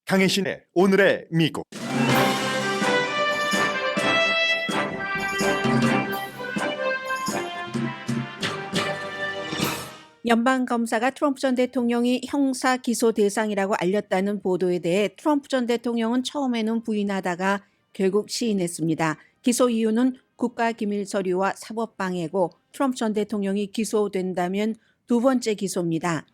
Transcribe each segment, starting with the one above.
강혜신의 오늘의 미국. 연방검사가 트럼프 전 대통령이 형사 기소 대상이라고 알렸다는 보도에 대해 트럼프 전 대통령은 처음에는 부인하다가 결국 시인했습니다. 기소 이유는 국가기밀 서류와 사법방해고 트럼프 전 대통령이 기소된다면 두 번째 기소입니다.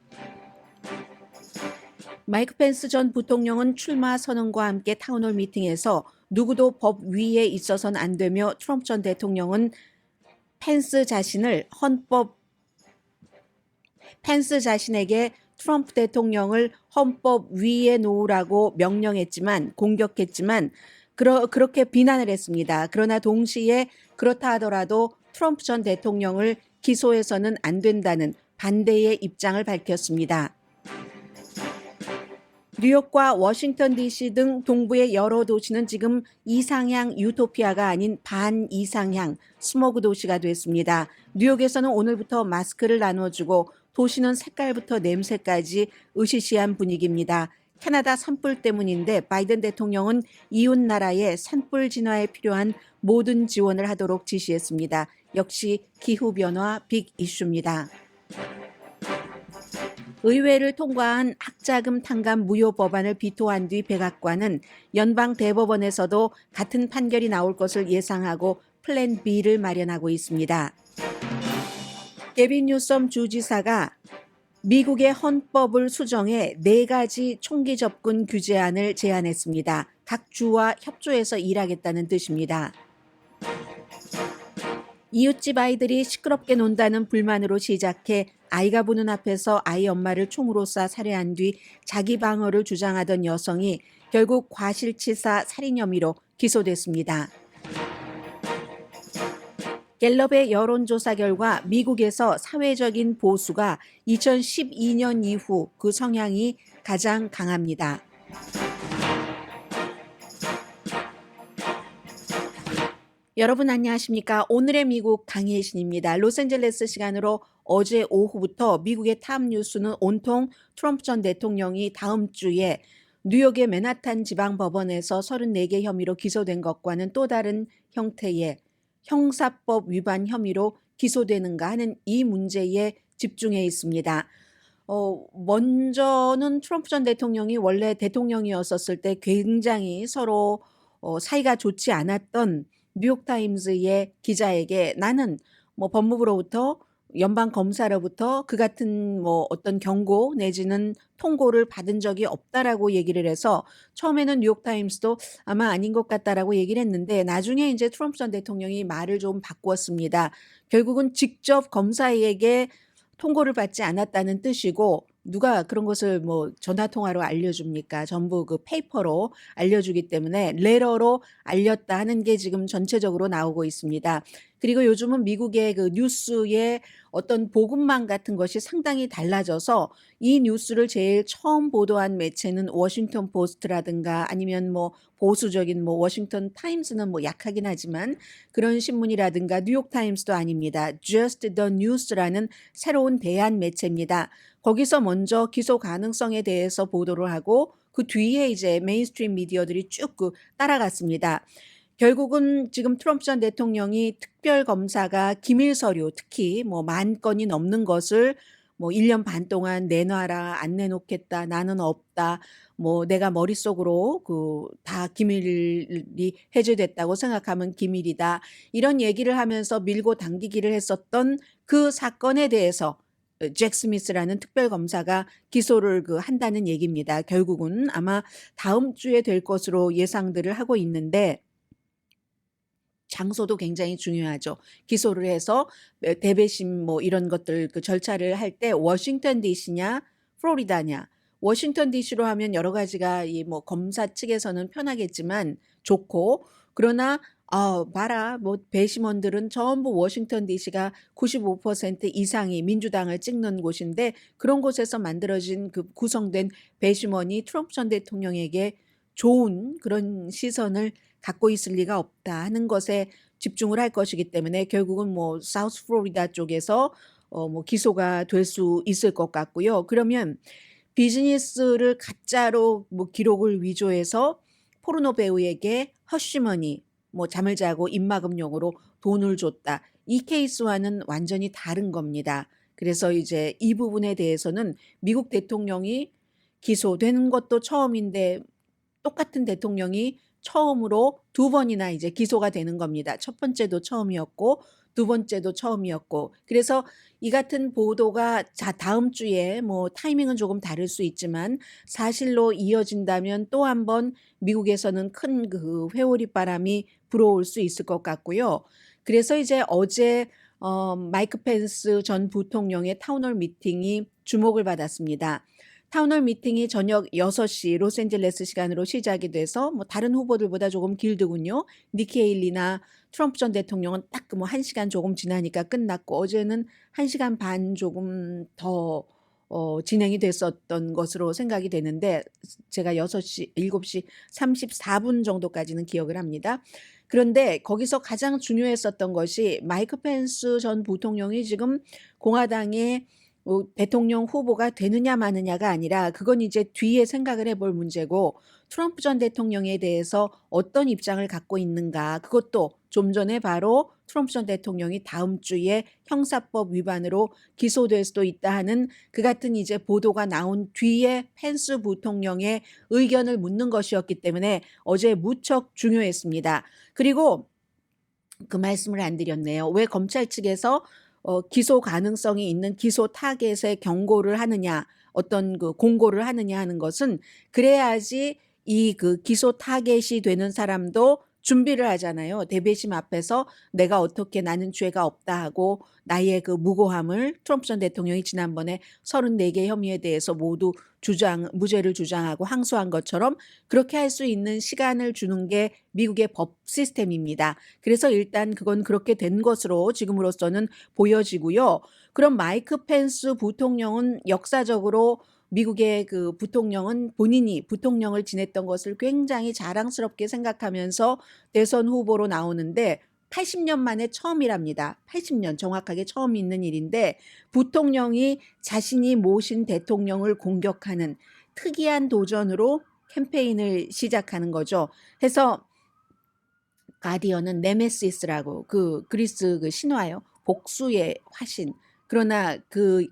마이크 펜스 전 부통령은 출마 선언과 함께 타운홀 미팅에서 누구도 법 위에 있어서는 안 되며 트럼프 전 대통령은 펜스 자신에게 트럼프 대통령을 헌법 위에 놓으라고 명령했지만 공격했지만 그렇게 비난을 했습니다. 그러나 동시에 그렇다 하더라도 트럼프 전 대통령을 기소해서는 안 된다는 반대의 입장을 밝혔습니다. 뉴욕과 워싱턴 DC 등 동부의 여러 도시는 지금 이상향 유토피아가 아닌 반이상향 스모그 도시가 됐습니다. 뉴욕에서는 오늘부터 마스크를 나눠주고 도시는 색깔부터 냄새까지 으시시한 분위기입니다. 캐나다 산불 때문인데 바이든 대통령은 이웃 나라의 산불 진화에 필요한 모든 지원을 하도록 지시했습니다. 역시 기후변화 빅 이슈입니다. 의회를 통과한 학자금 탕감 무효 법안을 비토한 뒤 백악관은 연방 대법원에서도 같은 판결이 나올 것을 예상하고 플랜 B를 마련하고 있습니다. 게빈 뉴섬 주지사가 미국의 헌법을 수정해 4가지 총기 접근 규제안을 제안했습니다. 각 주와 협조해서 일하겠다는 뜻입니다. 이웃집 아이들이 시끄럽게 논다는 불만으로 시작해 아이가 보는 앞에서 아이 엄마를 총으로 쏴 살해한 뒤 자기 방어를 주장하던 여성이 결국 과실치사 살인 혐의로 기소됐습니다. 갤럽의 여론조사 결과 미국에서 사회적인 보수가 2012년 이후 그 성향이 가장 강합니다. 여러분 안녕하십니까? 오늘의 미국 강혜신입니다. 로스앤젤레스 시간으로 어제 오후부터 미국의 탑 뉴스는 온통 트럼프 전 대통령이 다음 주에 뉴욕의 맨하탄 지방법원에서 34개 혐의로 기소된 것과는 또 다른 형태의 형사법 위반 혐의로 기소되는가 하는 이 문제에 집중해 있습니다. 먼저는 트럼프 전 대통령이 원래 대통령이었었을 때 굉장히 서로 사이가 좋지 않았던 뉴욕타임스의 기자에게 나는 법무부로부터 연방 검사로부터 그 같은 어떤 경고 내지는 통고를 받은 적이 없다라고 얘기를 해서 처음에는 뉴욕타임스도 아마 아닌 것 같다라고 얘기를 했는데 나중에 이제 트럼프 전 대통령이 말을 좀 바꾸었습니다. 결국은 직접 검사에게 통고를 받지 않았다는 뜻이고 누가 그런 것을 전화 통화로 알려줍니까? 전부 그 페이퍼로 알려주기 때문에 레터로 알렸다 하는 게 지금 전체적으로 나오고 있습니다. 그리고 요즘은 미국의 그 뉴스의 어떤 보급망 같은 것이 상당히 달라져서 이 뉴스를 제일 처음 보도한 매체는 워싱턴 포스트라든가 아니면 보수적인 워싱턴 타임스는 약하긴 하지만 그런 신문이라든가 뉴욕 타임스도 아닙니다. Just the News라는 새로운 대한 매체입니다. 거기서 먼저 기소 가능성에 대해서 보도를 하고 그 뒤에 이제 메인스트림 미디어들이 쭉 따라갔습니다. 결국은 지금 트럼프 전 대통령이 특별검사가 기밀 서류 특히 10,000건이 넘는 것을 1년 반 동안 내놔라 안 내놓겠다 나는 없다 내가 머릿속으로 다 기밀이 해제됐다고 생각하면 기밀이다 이런 얘기를 하면서 밀고 당기기를 했었던 그 사건에 대해서 잭 스미스라는 특별검사가 기소를 한다는 얘기입니다. 결국은 아마 다음 주에 될 것으로 예상들을 하고 있는데 장소도 굉장히 중요하죠. 기소를 해서 대배심 이런 것들 그 절차를 할 때 워싱턴 DC냐 플로리다냐 워싱턴 DC로 하면 여러 가지가 검사 측에서는 편하겠지만 좋고 그러나 봐라 배심원들은 전부 워싱턴 DC가 95% 이상이 민주당을 찍는 곳인데 그런 곳에서 만들어진 그 구성된 배심원이 트럼프 전 대통령에게 좋은 그런 시선을 갖고 있을 리가 없다 하는 것에 집중을 할 것이기 때문에 결국은 사우스 플로리다 쪽에서 기소가 될 수 있을 것 같고요. 그러면 비즈니스를 가짜로 뭐 기록을 위조해서 포르노 배우에게 허쉬머니, 뭐 잠을 자고 입막음용으로 돈을 줬다. 이 케이스와는 완전히 다른 겁니다. 그래서 이제 이 부분에 대해서는 미국 대통령이 기소되는 것도 처음인데 똑같은 대통령이 처음으로 두 번이나 이제 기소가 되는 겁니다. 첫 번째도 처음이었고 두 번째도 처음이었고. 그래서 이 같은 보도가 다음 주에 뭐 타이밍은 조금 다를 수 있지만 사실로 이어진다면 또 한 번 미국에서는 큰 그 회오리 바람이 불어올 수 있을 것 같고요. 그래서 이제 어제 마이크 펜스 전 부통령의 타운홀 미팅이 주목을 받았습니다. 타운홀 미팅이 저녁 6시 로스앤젤레스 시간으로 시작이 돼서 뭐 다른 후보들보다 조금 길더군요. 니키 헤일리나 트럼프 전 대통령은 딱 뭐 1시간 조금 지나니까 끝났고 어제는 1시간 반 조금 더 진행이 됐었던 것으로 생각이 되는데 제가 7시 34분 정도까지는 기억을 합니다. 그런데 거기서 가장 중요했었던 것이 마이크 펜스 전 부통령이 지금 공화당의 대통령 후보가 되느냐 마느냐가 아니라 그건 이제 뒤에 생각을 해볼 문제고 트럼프 전 대통령에 대해서 어떤 입장을 갖고 있는가 그것도 좀 전에 바로 트럼프 전 대통령이 다음 주에 형사법 위반으로 기소될 수도 있다 하는 그 같은 이제 보도가 나온 뒤에 펜스 부통령의 의견을 묻는 것이었기 때문에 어제 무척 중요했습니다. 그리고 그 말씀을 안 드렸네요. 왜 검찰 측에서 기소 가능성이 있는 기소 타겟에 경고를 하느냐, 어떤 그 공고를 하느냐 하는 것은 그래야지 이 그 기소 타겟이 되는 사람도 준비를 하잖아요. 대배심 앞에서 내가 어떻게 나는 죄가 없다 하고 나의 그 무고함을 트럼프 전 대통령이 지난번에 34개 혐의에 대해서 모두 무죄를 주장하고 항소한 것처럼 그렇게 할 수 있는 시간을 주는 게 미국의 법 시스템입니다. 그래서 일단 그건 그렇게 된 것으로 지금으로서는 보여지고요. 그럼 마이크 펜스 부통령은 역사적으로 미국의 그 부통령은 본인이 부통령을 지냈던 것을 굉장히 자랑스럽게 생각하면서 대선 후보로 나오는데 80년 만에 처음이랍니다. 80년 정확하게 처음 있는 일인데 부통령이 자신이 모신 대통령을 공격하는 특이한 도전으로 캠페인을 시작하는 거죠. 해서 가디언은 네메시스라고 그 그리스 그 신화요. 복수의 화신. 그러나 그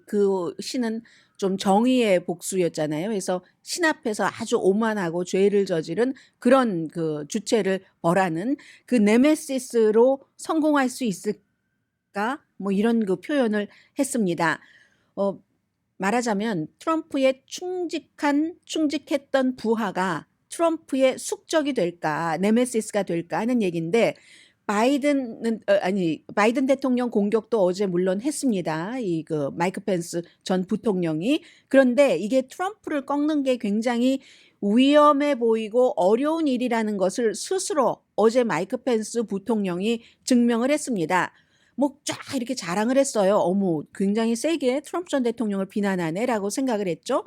신은 좀 정의의 복수였잖아요. 그래서 신 앞에서 아주 오만하고 죄를 저지른 그런 그 주체를 벌하는 그 네메시스로 성공할 수 있을까? 뭐 이런 그 표현을 했습니다. 말하자면 트럼프의 충직했던 부하가 트럼프의 숙적이 될까, 네메시스가 될까 하는 얘기인데 바이든 대통령 공격도 어제 물론 했습니다. 이 그 마이크 펜스 전 부통령이. 그런데 이게 트럼프를 꺾는 게 굉장히 위험해 보이고 어려운 일이라는 것을 스스로 어제 마이크 펜스 부통령이 증명을 했습니다. 뭐 쫙 이렇게 자랑을 했어요. 어머, 굉장히 세게 트럼프 전 대통령을 비난하네라고 생각을 했죠.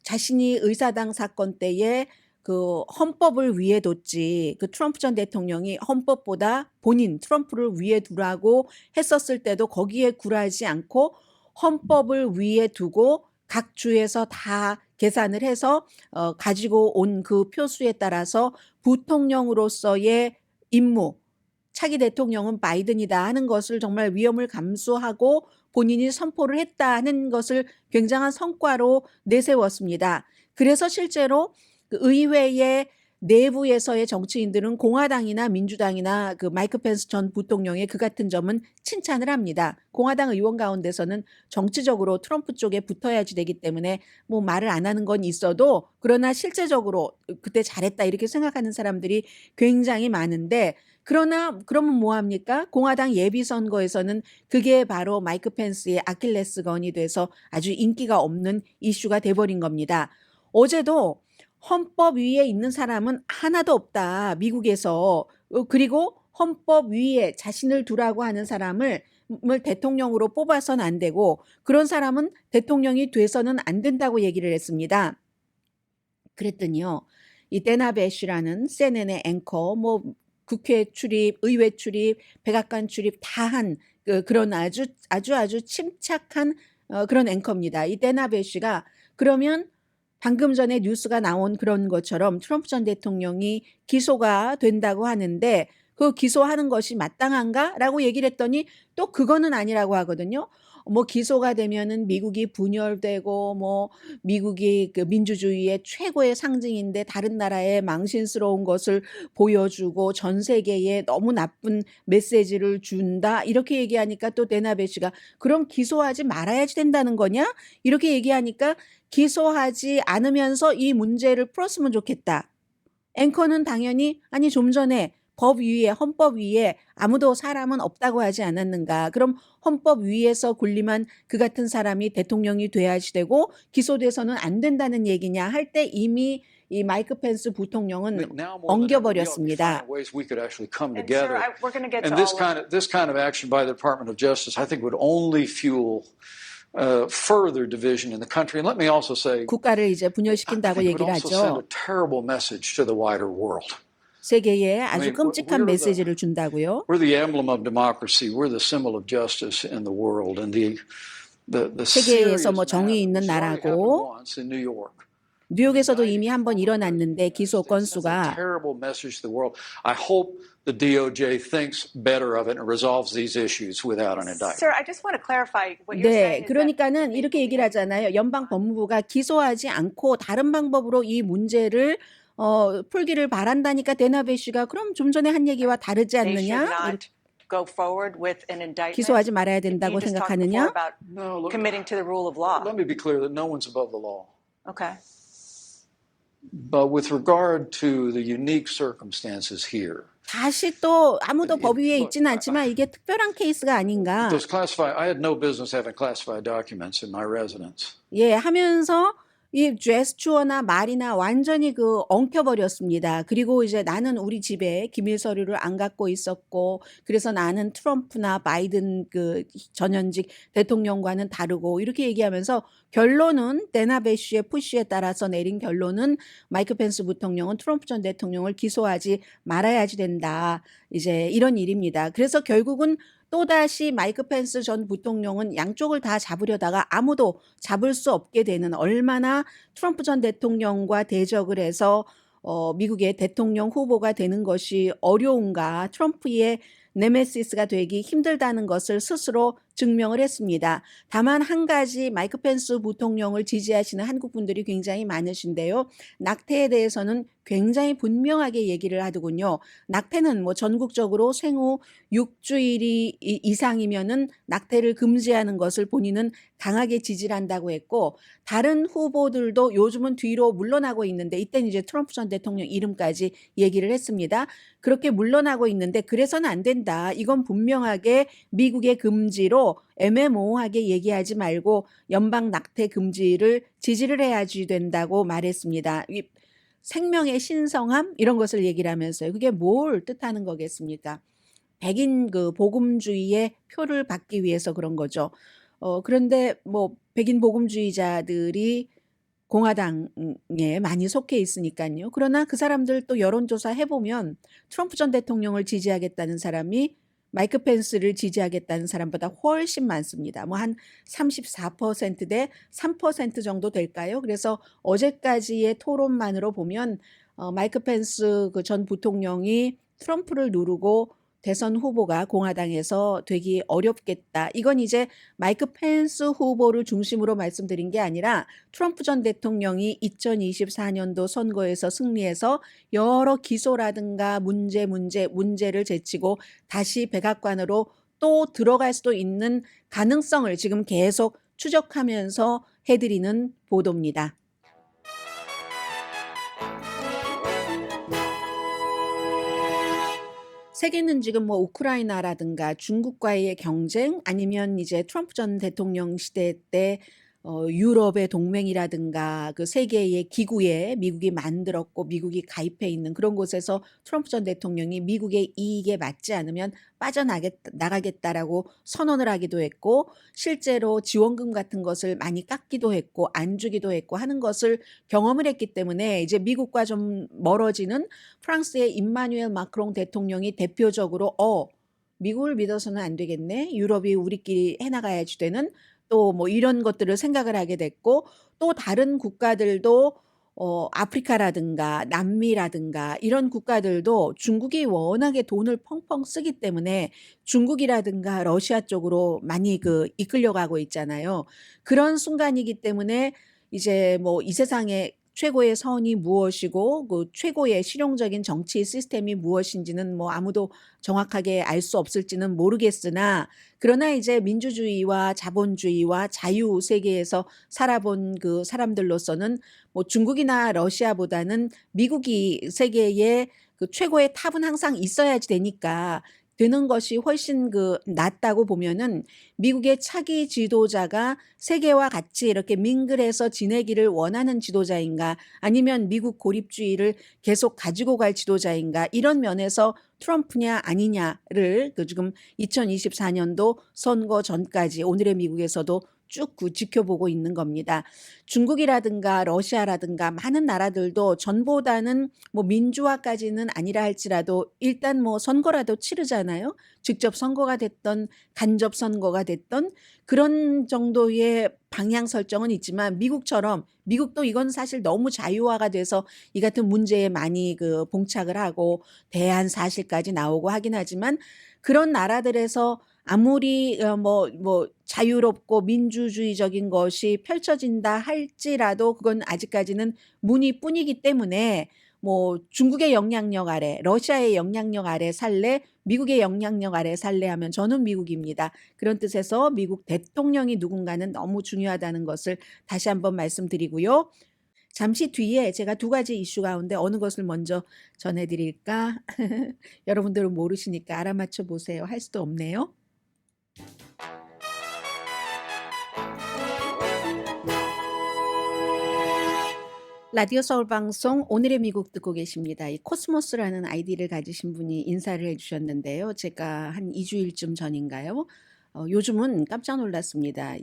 자신이 의사당 사건 때에 그 헌법을 위에 뒀지 그 트럼프 전 대통령이 헌법보다 본인 트럼프를 위에 두라고 했었을 때도 거기에 굴하지 않고 헌법을 위에 두고 각 주에서 다 계산을 해서 가지고 온 그 표수에 따라서 부통령으로서의 임무 차기 대통령은 바이든이다 하는 것을 정말 위험을 감수하고 본인이 선포를 했다는 것을 굉장한 성과로 내세웠습니다. 그래서 실제로 그 의회의 내부에서의 정치인들은 공화당이나 민주당이나 그 마이크 펜스 전 부통령의 그 같은 점은 칭찬을 합니다. 공화당 의원 가운데서는 정치적으로 트럼프 쪽에 붙어야지 되기 때문에 뭐 말을 안 하는 건 있어도 그러나 실제적으로 그때 잘했다 이렇게 생각하는 사람들이 굉장히 많은데 그러면 뭐 합니까? 공화당 예비선거에서는 그게 바로 마이크 펜스의 아킬레스건이 돼서 아주 인기가 없는 이슈가 돼버린 겁니다. 어제도 헌법 위에 있는 사람은 하나도 없다. 미국에서. 그리고 헌법 위에 자신을 두라고 하는 사람을 대통령으로 뽑아서는 안 되고 그런 사람은 대통령이 돼서는 안 된다고 얘기를 했습니다. 그랬더니요. 이 데나 배시라는 CNN의 앵커 뭐 국회 출입, 의회 출입, 백악관 출입 다 한 그런 아주 침착한 그런 앵커입니다. 이 데나 배시가 그러면 방금 전에 뉴스가 나온 그런 것처럼 트럼프 전 대통령이 기소가 된다고 하는데 그 기소하는 것이 마땅한가라고 얘기를 했더니 또 그거는 아니라고 하거든요. 뭐 기소가 되면은 미국이 분열되고 뭐 미국이 그 민주주의의 최고의 상징인데 다른 나라의 망신스러운 것을 보여주고 전 세계에 너무 나쁜 메시지를 준다 이렇게 얘기하니까 또 데나베시가 그럼 기소하지 말아야지 된다는 거냐? 이렇게 얘기하니까 기소하지 않으면서 이 문제를 풀었으면 좋겠다. 앵커는 당연히 아니 좀 전에 법 위에 헌법 위에 아무도 사람은 없다고 하지 않았는가. 그럼 헌법 위에서 군림한 그 같은 사람이 대통령이 돼야지 되고 기소돼서는 안 된다는 얘기냐 할 때 이미 이 마이크 펜스 부통령은 Now more than ever, we ought to be 엉겨버렸습니다. finding ways we could actually come And sir, together. we're going to get And to all of this kind of action by the Department of Justice, I think, would only fuel further division in the country. And let me also say, 국가를 이제 I 분열시킨다고 think it would 얘기를 also send 하죠. a terrible message to the wider world. 세계에 아주 mean, 끔찍한 we're 메시지를 준다고요. We're the emblem of democracy. We're the symbol of justice in the world. And the serious 세계에서 뭐 정의 matter, 있는 which already happened 나라고 once in New York. 뉴욕에서도 이미 한번 일어났는데 기소 건수가 terrible message to the world. I hope the DOJ thinks better of it and resolves these issues without an indictment. Sir, I just want to clarify what you're 네, saying. is that 그러니까는 they 이렇게 believe 얘기를 하잖아요. 연방 법무부가 기소하지 않고 다른 방법으로 이 문제를 풀기를 바란다니까 데나베시가 그럼 좀 전에 한 얘기와 다르지 they should 않느냐? not go forward with an indictment. 기소하지 말아야 You 된다고 just talked before 생각하느냐? about No, look, committing to the rule of law. let me be clear that no one's above the law. Okay. But with regard to the unique circumstances here, 다시 또 아무도 법 위에 look, 있지는 않지만 이게 특별한 케이스가 아닌가? those classified, I had no business having classified documents in my residence. 예, 하면서 이 제스처나 말이나 완전히 그 엉켜버렸습니다. 그리고 이제 나는 우리 집에 기밀 서류를 안 갖고 있었고, 그래서 나는 트럼프나 바이든 그 전현직 대통령과는 다르고 이렇게 얘기하면서 결론은 데나베시의 푸시에 따라서 내린 결론은 마이크 펜스 부통령은 트럼프 전 대통령을 기소하지 말아야지 된다. 이제 이런 일입니다. 그래서 결국은 또다시 마이크 펜스 전 부통령은 양쪽을 다 잡으려다가 아무도 잡을 수 없게 되는 얼마나 트럼프 전 대통령과 대적을 해서 미국의 대통령 후보가 되는 것이 어려운가 트럼프의 네메시스가 되기 힘들다는 것을 스스로 증명을 했습니다. 다만 한 가지 마이크 펜스 부통령을 지지하시는 한국 분들이 굉장히 많으신데요. 낙태에 대해서는 굉장히 분명하게 얘기를 하더군요. 낙태는 뭐 전국적으로 생후 6주일이 이상이면은 낙태를 금지하는 것을 본인은 강하게 지지를 한다고 했고 다른 후보들도 요즘은 뒤로 물러나고 있는데 이때는 이제 트럼프 전 대통령 이름까지 얘기를 했습니다. 그렇게 물러나고 있는데 그래서는 안 된다. 이건 분명하게 미국의 금지로 애매모호하게 얘기하지 말고 연방 낙태 금지를 지지를 해야지 된다고 말했습니다. 생명의 신성함 이런 것을 얘기를 하면서요. 그게 뭘 뜻하는 거겠습니까? 백인 그 복음주의의 표를 받기 위해서 그런 거죠. 그런데 뭐 백인 복음주의자들이 공화당에 많이 속해 있으니까요. 그러나 그 사람들 또 여론조사 해보면 트럼프 전 대통령을 지지하겠다는 사람이 마이크 펜스를 지지하겠다는 사람보다 훨씬 많습니다. 뭐 한 34%대 3% 정도 될까요? 그래서 어제까지의 토론만으로 보면 마이크 펜스 그 전 부통령이 트럼프를 누르고 대선 후보가 공화당에서 되기 어렵겠다. 이건 이제 마이크 펜스 후보를 중심으로 말씀드린 게 아니라 트럼프 전 대통령이 2024년도 선거에서 승리해서 여러 기소라든가 문제를 제치고 다시 백악관으로 또 들어갈 수도 있는 가능성을 지금 계속 추적하면서 해드리는 보도입니다. 세계는 지금 뭐 우크라이나라든가 중국과의 경쟁 아니면 이제 트럼프 전 대통령 시대 때 유럽의 동맹이라든가 그 세계의 기구에 미국이 만들었고 미국이 가입해 있는 그런 곳에서 트럼프 전 대통령이 미국의 이익에 맞지 않으면 빠져나가겠다라고 선언을 하기도 했고 실제로 지원금 같은 것을 많이 깎기도 했고 안 주기도 했고 하는 것을 경험을 했기 때문에 이제 미국과 좀 멀어지는 프랑스의 임마누엘 마크롱 대통령이 대표적으로 미국을 믿어서는 안 되겠네. 유럽이 우리끼리 해나가야지 되는 또 뭐 이런 것들을 생각을 하게 됐고 또 다른 국가들도 아프리카라든가 남미라든가 이런 국가들도 중국이 워낙에 돈을 펑펑 쓰기 때문에 중국이라든가 러시아 쪽으로 많이 이끌려가고 있잖아요. 그런 순간이기 때문에 이제 뭐 이 세상에 최고의 선이 무엇이고 그 최고의 실용적인 정치 시스템이 무엇인지는 뭐 아무도 정확하게 알 수 없을지는 모르겠으나 그러나 이제 민주주의와 자본주의와 자유 세계에서 살아본 그 사람들로서는 뭐 중국이나 러시아보다는 미국이 세계의 그 최고의 탑은 항상 있어야지 되는 것이 훨씬 낫다고 보면은 미국의 차기 지도자가 세계와 같이 이렇게 민글해서 지내기를 원하는 지도자인가 아니면 미국 고립주의를 계속 가지고 갈 지도자인가 이런 면에서 트럼프냐 아니냐를 지금 2024년도 선거 전까지 오늘의 미국에서도 쭉 지켜보고 있는 겁니다. 중국이라든가 러시아라든가 많은 나라들도 전보다는 뭐 민주화까지는 아니라 할지라도 일단 뭐 선거라도 치르잖아요. 직접 선거가 됐던 간접 선거가 됐던 그런 정도의 방향 설정은 있지만 미국도 이건 사실 너무 자유화가 돼서 이 같은 문제에 많이 봉착을 하고 대한 사실까지 나오고 하긴 하지만 그런 나라들에서 아무리 뭐 자유롭고 민주주의적인 것이 펼쳐진다 할지라도 그건 아직까지는 문의뿐이기 때문에 뭐 중국의 영향력 아래, 러시아의 영향력 아래 살래, 미국의 영향력 아래 살래 하면 저는 미국입니다. 그런 뜻에서 미국 대통령이 누군가는 너무 중요하다는 것을 다시 한번 말씀드리고요. 잠시 뒤에 제가 두 가지 이슈 가운데 어느 것을 먼저 전해드릴까? 여러분들은 모르시니까 알아맞혀 보세요. 할 수도 없네요. 라디오 서울 방송 오늘의 미국 듣고 계십니다. 이 코스모스라는 아이디를 가지신 분이 인사를 해주셨는데요. 제가 한 2주일쯤 전인가요? 요즘은 깜짝 놀랐습니다.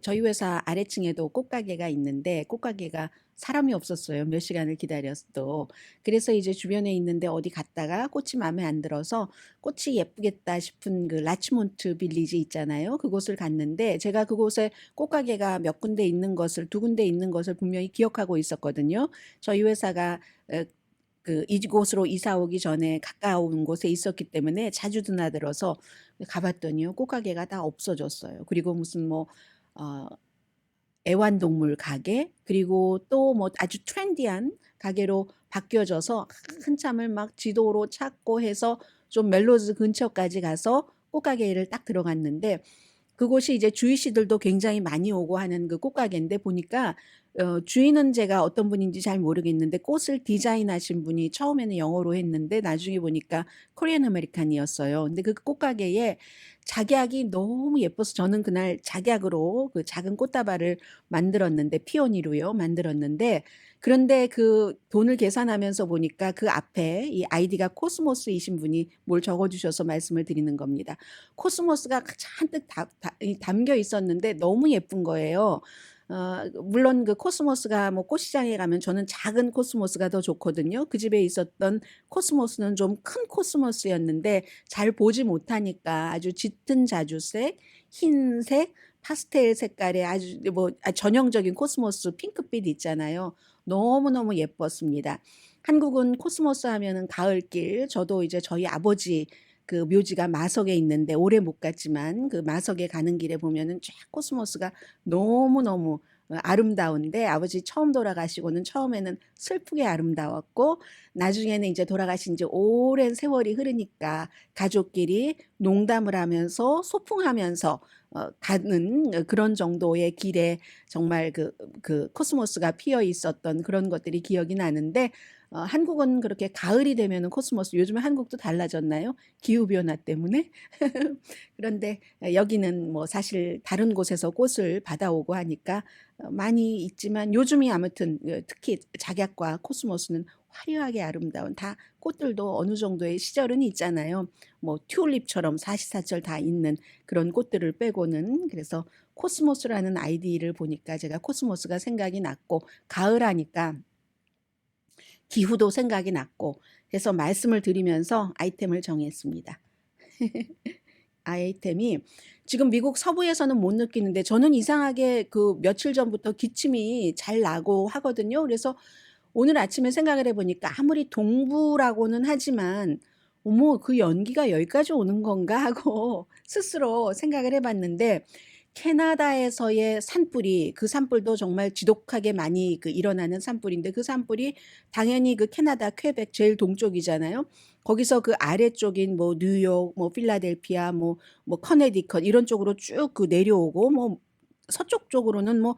저희 회사 아래층에도 꽃가게가 있는데 꽃가게가 사람이 없었어요. 몇 시간을 기다렸어도. 그래서 이제 주변에 있는데 어디 갔다가 꽃이 마음에 안 들어서 꽃이 예쁘겠다 싶은 라치몬트 빌리지 있잖아요. 그곳을 갔는데 제가 그곳에 꽃가게가 몇 군데 있는 것을 두 군데 있는 것을 분명히 기억하고 있었거든요. 저희 회사가 이곳으로 이사 오기 전에 가까운 곳에 있었기 때문에 자주 드나들어서 가봤더니요. 꽃가게가 다 없어졌어요. 그리고 무슨 애완동물 가게 그리고 또 뭐 아주 트렌디한 가게로 바뀌어져서 한참을 막 지도로 찾고 해서 좀 멜로즈 근처까지 가서 꽃가게를 딱 들어갔는데 그곳이 이제 주위시들도 굉장히 많이 오고 하는 그 꽃가게인데 보니까 주인은 제가 어떤 분인지 잘 모르겠는데 꽃을 디자인하신 분이 처음에는 영어로 했는데 나중에 보니까 코리안 아메리칸이었어요. 근데 그 꽃가게에 작약이 너무 예뻐서 저는 그날 작약으로 그 작은 꽃다발을 만들었는데 피오니로요 만들었는데 그런데 그 돈을 계산하면서 보니까 그 앞에 이 아이디가 코스모스이신 분이 뭘 적어주셔서 말씀을 드리는 겁니다. 코스모스가 잔뜩 담겨 있었는데 너무 예쁜 거예요. 물론 그 코스모스가 뭐 꽃시장에 가면 저는 작은 코스모스가 더 좋거든요. 그 집에 있었던 코스모스는 좀 큰 코스모스였는데 잘 보지 못하니까 아주 짙은 자주색, 흰색, 파스텔 색깔의 아주 전형적인 코스모스 핑크빛 있잖아요. 너무너무 예뻤습니다. 한국은 코스모스 하면은 가을길, 저도 이제 저희 아버지 그 묘지가 마석에 있는데 오래 못 갔지만 그 마석에 가는 길에 보면은 쫙 코스모스가 너무너무 아름다운데 아버지 처음 돌아가시고는 처음에는 슬프게 아름다웠고 나중에는 이제 돌아가신 지 오랜 세월이 흐르니까 가족끼리 농담을 하면서 소풍하면서 가는 그런 정도의 길에 정말 그 코스모스가 피어 있었던 그런 것들이 기억이 나는데 한국은 그렇게 가을이 되면은 코스모스 요즘에 한국도 달라졌나요? 기후변화 때문에? 그런데 여기는 뭐 사실 다른 곳에서 꽃을 받아오고 하니까 많이 있지만 요즘이 아무튼 특히 작약과 코스모스는 화려하게 아름다운 다 꽃들도 어느 정도의 시절은 있잖아요. 뭐 튤립처럼 사시사철 다 있는 그런 꽃들을 빼고는 그래서 코스모스라는 아이디를 보니까 제가 코스모스가 생각이 났고 가을 하니까 기후도 생각이 났고 해서 말씀을 드리면서 아이템을 정했습니다. 아이템이 지금 미국 서부에서는 못 느끼는데 저는 이상하게 그 며칠 전부터 기침이 잘 나고 하거든요. 그래서 오늘 아침에 생각을 해보니까 아무리 동부라고는 하지만 어머 그 연기가 여기까지 오는 건가 하고 스스로 생각을 해봤는데 캐나다에서의 산불이 그 산불도 정말 지독하게 많이 그 일어나는 산불인데 그 산불이 당연히 그 캐나다 퀘벡 제일 동쪽이잖아요. 거기서 그 아래쪽인 뭐 뉴욕, 뭐 필라델피아, 뭐 커네디컷 이런 쪽으로 쭉 그 내려오고 뭐 서쪽 쪽으로는 뭐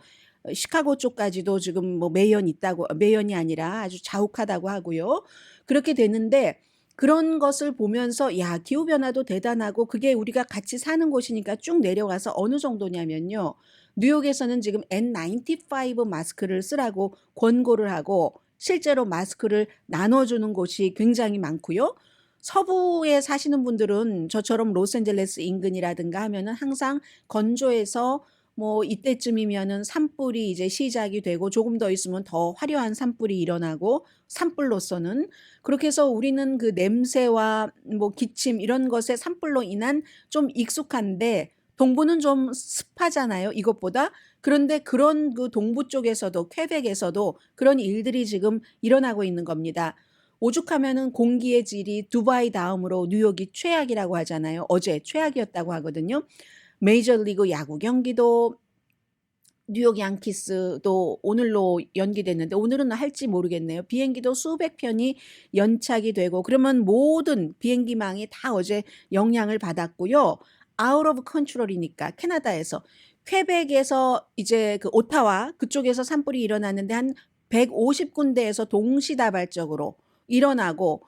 시카고 쪽까지도 지금 뭐 매연 있다고 매연이 아니라 아주 자욱하다고 하고요. 그렇게 되는데 그런 것을 보면서 야 기후 변화도 대단하고 그게 우리가 같이 사는 곳이니까 쭉 내려가서 어느 정도냐면요. 뉴욕에서는 지금 N95 마스크를 쓰라고 권고를 하고 실제로 마스크를 나눠주는 곳이 굉장히 많고요. 서부에 사시는 분들은 저처럼 로스앤젤레스 인근이라든가 하면은 항상 건조해서 뭐 이때쯤이면은 산불이 이제 시작이 되고 조금 더 있으면 더 화려한 산불이 일어나고 산불로서는 그렇게 해서 우리는 그 냄새와 뭐 기침 이런 것에 산불로 인한 좀 익숙한데 동부는 좀 습하잖아요, 이것보다. 그런데 그런 그 동부 쪽에서도 퀘벡에서도 그런 일들이 지금 일어나고 있는 겁니다. 오죽하면은 공기의 질이 두바이 다음으로 뉴욕이 최악이라고 하잖아요. 어제 최악이었다고 하거든요. 메이저리그 야구 경기도 뉴욕 양키스도 오늘로 연기됐는데 오늘은 할지 모르겠네요. 비행기도 수백 편이 연착이 되고 그러면 모든 비행기망이 다 어제 영향을 받았고요. 아웃 오브 컨트롤이니까 캐나다에서 퀘벡에서 이제 그 오타와 그쪽에서 산불이 일어났는데 한 150군데에서 동시다발적으로 일어나고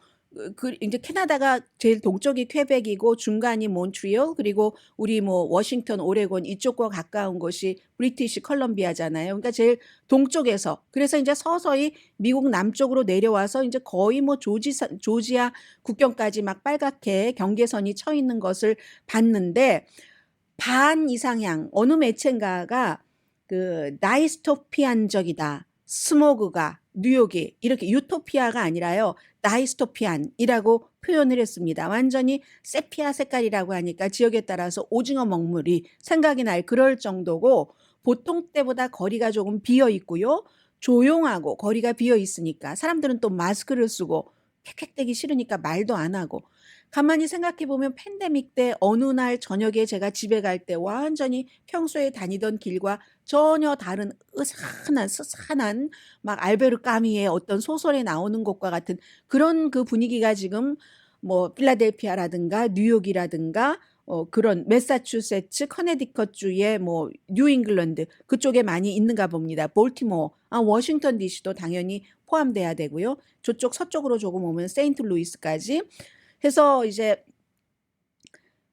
그 이제 캐나다가 제일 동쪽이 퀘벡이고 중간이 몬트리올 그리고 우리 뭐 워싱턴, 오레곤 이쪽과 가까운 곳이 브리티시 컬럼비아잖아요. 그러니까 제일 동쪽에서 그래서 이제 서서히 미국 남쪽으로 내려와서 이제 거의 뭐 조지아 국경까지 막 빨갛게 경계선이 쳐 있는 것을 봤는데 반 이상향 어느 매체인가가 그 다이스토피안적이다. 스모그가 뉴욕이 이렇게 유토피아가 아니라요. 다이스토피안이라고 표현을 했습니다. 완전히 세피아 색깔이라고 하니까 지역에 따라서 오징어 먹물이 생각이 날 그럴 정도고 보통 때보다 거리가 조금 비어 있고요. 조용하고 거리가 비어 있으니까 사람들은 또 마스크를 쓰고 헥헥대기 싫으니까 말도 안 하고 가만히 생각해 보면 팬데믹 때 어느 날 저녁에 제가 집에 갈 때 완전히 평소에 다니던 길과 전혀 다른 으산한 스산한 막 알베르 까미의 어떤 소설에 나오는 것과 같은 그런 그 분위기가 지금 뭐 필라델피아라든가 뉴욕이라든가 그런 매사추세츠, 커네디컷 주의 뭐 뉴잉글랜드 그쪽에 많이 있는가 봅니다. 볼티모어, 워싱턴 DC도 당연히 포함돼야 되고요. 저쪽 서쪽으로 조금 오면 세인트루이스까지 해서 이제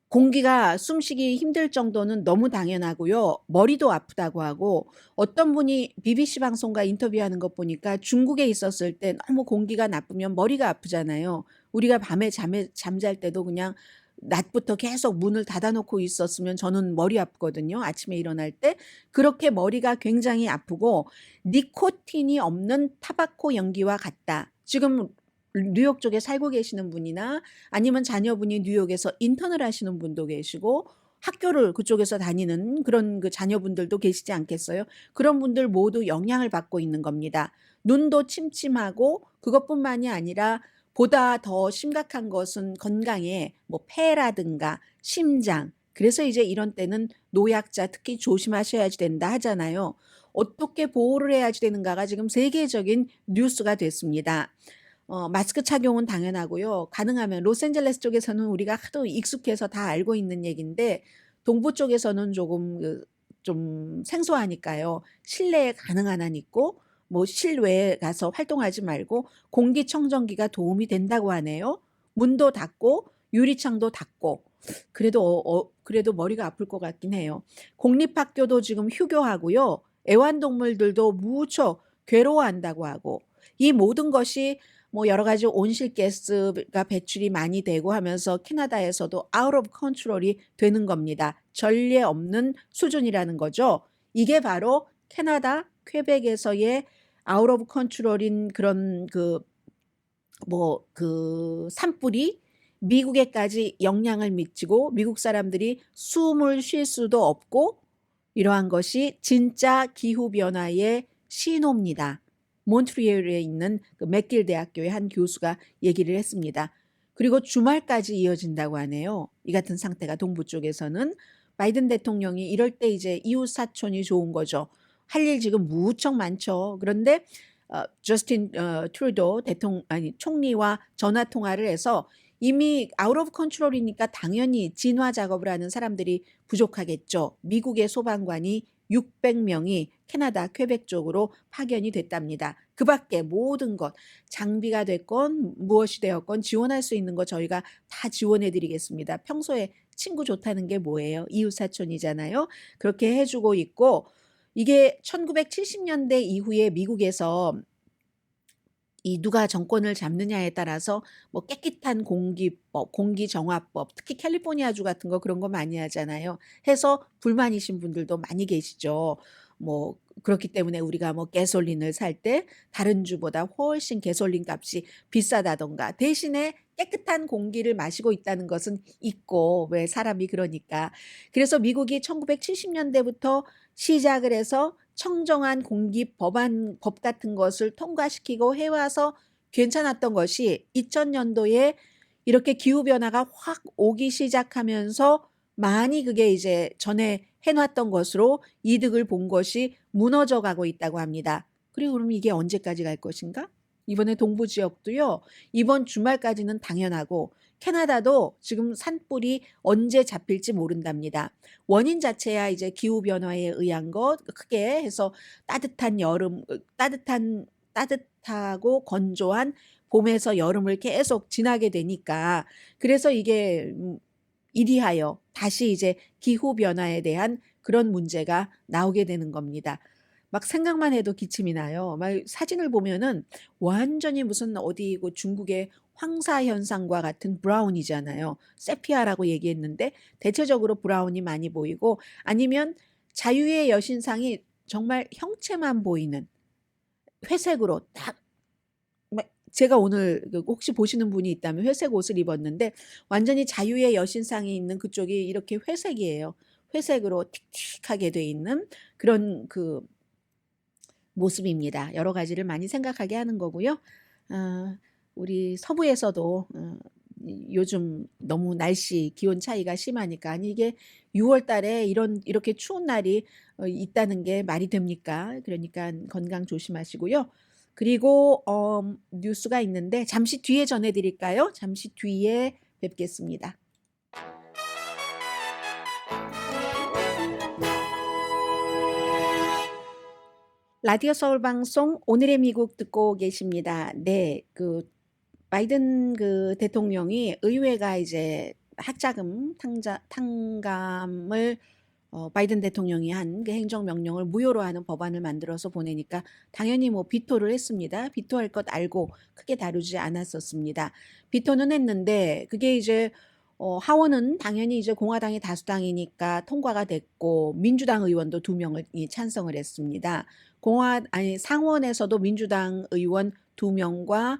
공기가 숨쉬기 힘들 정도는 너무 당연하고요. 머리도 아프다고 하고 어떤 분이 BBC 방송과 인터뷰하는 것 보니까 중국에 있었을 때 너무 공기가 나쁘면 머리가 아프잖아요. 우리가 밤에 잠잘 때도 그냥 낮부터 계속 문을 닫아놓고 있었으면 저는 머리 아프거든요. 아침에 일어날 때. 그렇게 머리가 굉장히 아프고 니코틴이 없는 타바코 연기와 같다. 지금 뉴욕 쪽에 살고 계시는 분이나 아니면 자녀분이 뉴욕에서 인턴을 하시는 분도 계시고 학교를 그쪽에서 다니는 그런 그 자녀분들도 계시지 않겠어요? 그런 분들 모두 영향을 받고 있는 겁니다. 눈도 침침하고 그것뿐만이 아니라 보다 더 심각한 것은 건강에 뭐 폐라든가 심장 그래서 이제 이런 때는 노약자 특히 조심하셔야지 된다 하잖아요. 어떻게 보호를 해야지 되는가가 지금 세계적인 뉴스가 됐습니다. 마스크 착용은 당연하고요. 가능하면 로스앤젤레스 쪽에서는 우리가 하도 익숙해서 다 알고 있는 얘기인데 동부 쪽에서는 조금 좀 생소하니까요. 실내에 가능한 한 있고 뭐 실외에 가서 활동하지 말고 공기청정기가 도움이 된다고 하네요. 문도 닫고 유리창도 닫고 그래도 머리가 아플 것 같긴 해요. 공립학교도 지금 휴교하고요. 애완동물들도 무척 괴로워한다고 하고 이 모든 것이 뭐 여러 가지 온실가스가 배출이 많이 되고 하면서 캐나다에서도 아웃 오브 컨트롤이 되는 겁니다. 전례 없는 수준이라는 거죠. 이게 바로 캐나다 퀘벡에서의 아웃 오브 컨트롤인 그런 그 산불이 미국에까지 영향을 미치고 미국 사람들이 숨을 쉴 수도 없고 이러한 것이 진짜 기후변화의 신호입니다. 몬트리올에 있는 그 맥길 대학교의 한 교수가 얘기를 했습니다. 그리고 주말까지 이어진다고 하네요. 이 같은 상태가 동부 쪽에서는 바이든 대통령이 이럴 때 이제 이웃 사촌이 좋은 거죠. 할 일 지금 무척 많죠. 그런데 저스틴 트루도 총리와 전화 통화를 해서 이미 아웃 오브 컨트롤이니까 당연히 진화 작업을 하는 사람들이 부족하겠죠. 미국의 소방관이 600명이 캐나다 퀘벡 쪽으로 파견이 됐답니다. 그 밖에 모든 것, 장비가 됐건 무엇이 되었건 지원할 수 있는 거 저희가 다 지원해 드리겠습니다. 평소에 친구 좋다는 게 뭐예요? 이웃사촌이잖아요. 그렇게 해주고 있고 이게 1970년대 이후에 미국에서 이 누가 정권을 잡느냐에 따라서 뭐 깨끗한 공기법, 공기정화법, 특히 캘리포니아주 같은 거 그런 거 많이 하잖아요. 해서 불만이신 분들도 많이 계시죠. 뭐 그렇기 때문에 우리가 뭐 가솔린을 살 때 다른 주보다 훨씬 가솔린 값이 비싸다던가 대신에 깨끗한 공기를 마시고 있다는 것은 있고 왜 사람이 그러니까. 그래서 미국이 1970년대부터 시작을 해서 청정한 공기 법 같은 것을 통과시키고 해와서 괜찮았던 것이 2000년도에 이렇게 기후변화가 확 오기 시작하면서 많이 그게 이제 전에 해놨던 것으로 이득을 본 것이 무너져 가고 있다고 합니다. 그리고 그럼 이게 언제까지 갈 것인가? 이번에 동부 지역도요. 이번 주말까지는 당연하고 캐나다도 지금 산불이 언제 잡힐지 모른답니다. 원인 자체야 이제 기후변화에 의한 것 크게 해서 따뜻한 여름, 따뜻하고 건조한 봄에서 여름을 계속 지나게 되니까 그래서 이게 이리하여 다시 이제 기후변화에 대한 그런 문제가 나오게 되는 겁니다. 막 생각만 해도 기침이 나요. 막 사진을 보면은 완전히 무슨 어디 중국의 황사 현상과 같은 브라운이잖아요. 세피아라고 얘기했는데 대체적으로 브라운이 많이 보이고 아니면 자유의 여신상이 정말 형체만 보이는 회색으로 딱 제가 오늘 혹시 보시는 분이 있다면 회색 옷을 입었는데 완전히 자유의 여신상이 있는 그쪽이 이렇게 회색이에요. 회색으로 틱틱하게 돼 있는 그런 그 모습입니다. 여러 가지를 많이 생각하게 하는 거고요. 우리 서부에서도 요즘 너무 날씨 기온 차이가 심하니까 아니 이게 6월 달에 이렇게 추운 날이 있다는 게 말이 됩니까? 그러니까 건강 조심하시고요. 그리고 뉴스가 있는데 잠시 뒤에 전해드릴까요? 잠시 뒤에 뵙겠습니다. 라디오 서울 방송 오늘의 미국 듣고 계십니다. 네, 그 바이든 그 대통령이 의회가 이제 학자금 탕감을 바이든 대통령이 한 그 행정명령을 무효로 하는 법안을 만들어서 보내니까 당연히 뭐 비토를 했습니다. 비토할 것 알고 크게 다루지 않았었습니다. 비토는 했는데 그게 이제 하원은 당연히 이제 공화당이 다수당이니까 통과가 됐고 민주당 의원도 2명이 찬성을 했습니다. 상원에서도 민주당 의원 2명과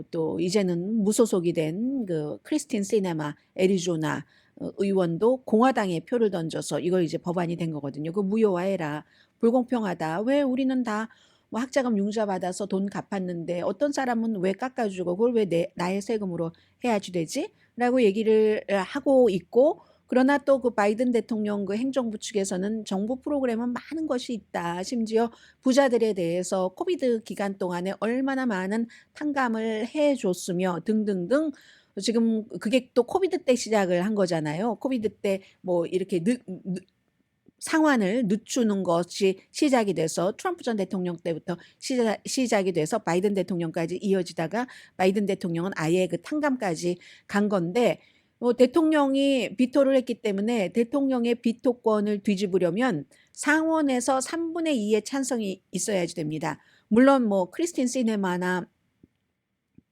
또 이제는 무소속이 된 그 크리스틴 시네마 애리조나 의원도 공화당에 표를 던져서 이걸 이제 법안이 된 거거든요. 그 무효화해라. 불공평하다. 왜 우리는 다 뭐 학자금 융자 받아서 돈 갚았는데 어떤 사람은 왜 깎아주고 그걸 왜 나의 세금으로 해야지 되지? 라고 얘기를 하고 있고 그러나 또 그 바이든 대통령 그 행정부 측에서는 정부 프로그램은 많은 것이 있다. 심지어 부자들에 대해서 코비드 기간 동안에 얼마나 많은 탕감을 해줬으며 등등등 지금 그게 또 코비드 때 시작을 한 거잖아요. 코비드 때 뭐 이렇게 상환을 늦추는 것이 시작이 돼서 트럼프 전 대통령 때부터 시작이 돼서 바이든 대통령까지 이어지다가 바이든 대통령은 아예 그 탕감까지 간 건데 대통령이 비토를 했기 때문에 대통령의 비토권을 뒤집으려면 상원에서 3분의 2의 찬성이 있어야지 됩니다. 물론 뭐 크리스틴 시네마나